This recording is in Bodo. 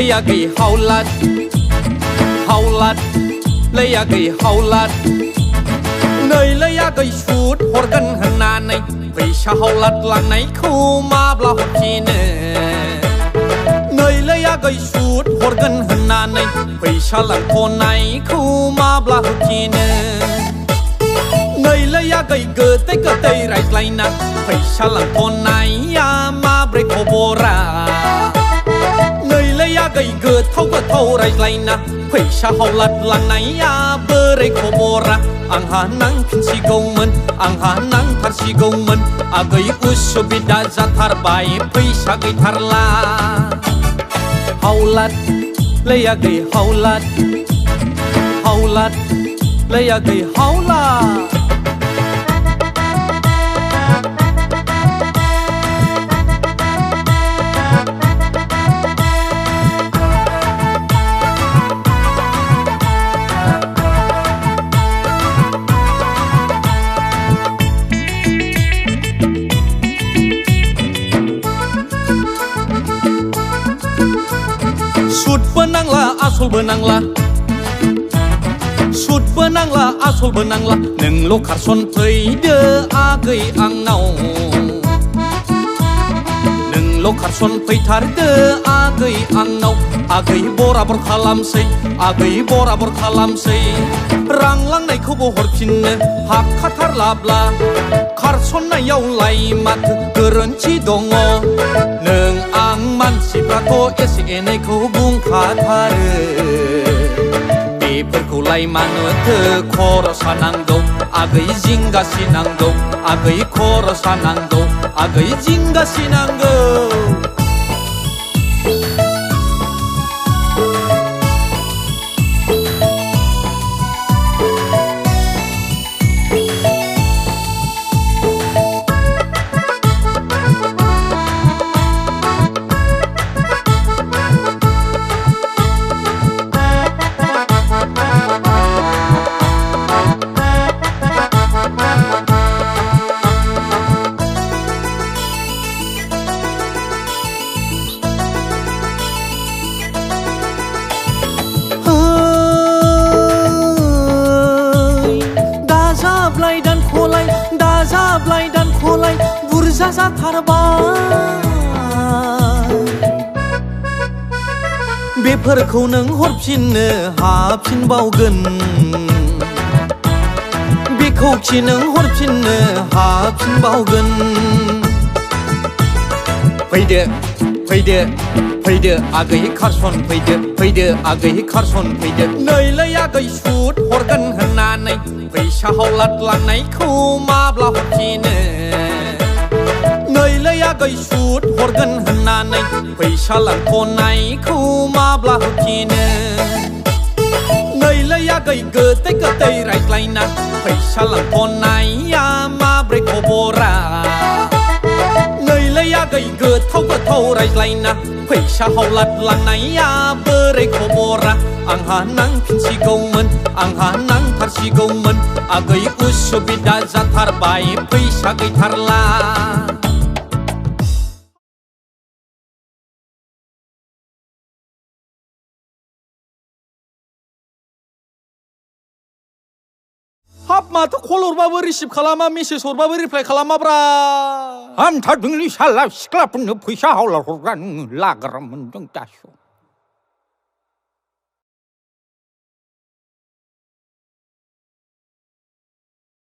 leiyagay hawlat leiyagay hawlat nơi leiyagay shoot horgan hananay faysa hawlat lang nay kumabla hokine nơi leiyagay shoot horgan hananay faysa lang konay kumabla hokine nơi leiyagay gătay right line na faysa lang konay ma break hobora leiyagay gătau right line na faysa hawlat lang nay bere kobora ang hanang kinsigomen ang hanang tarsigomen agay usubida zatar bay faysa gay tarla hawlat leiyagay hawlat leiyagay hawlat Sud benanglah asal benanglah Sud benanglah asal benanglah Neng lo karson payde agay ang nau Neng lo karson paytar de agay ang nau Agay borabor kalamsay Agay borabor kalamsay Ranglang nay kubo horpinne Hak katar labla Karson na yaulay mat Gerenci dongo Neng ang mansiprato esi enay kubung katare Beberku lay manete korosanangdo Agay jingga sinangdo Agay korosanangdo Agay jingga sinangdo Dazablay dan kolay burza zatarबाय बेफोरखौ नों हरफिननो हाफिनबावगोन बेखौखि नों हरफिननो हाफिनबावगोन फैदो आगै खारसन फैदो आगै खारसन फैदो नै leiyagay shoot हरगोन होननानै फैसा hawlat लांनायखौ माब्ला हरफिनो नै leiyagay shoot हरगोन होननानै फैसा लांथ'नायखौ माब्ला हरफिनो नै leiyagay gătay right line na फैसा लांथ'नाया माब्रै खबरा नै leiyagay gătau right line na फैसा hawlat लांनाया बोरै खबरा आंहा नांफिनसिगौमोन आंहा नांथारसिगौमोन आगै उसुबिदा जाथारबाय फैसा गैथारला हाब माथो कल हरबाबो रिसिभ खालामा मेसेज हरबाबो रिप्लाइ खालामाब्रा हामथारदोंलै साला सिख्लाफोरनो फैसा हावलाद हरग्रा नोङो लाग्रा मोनदों दासो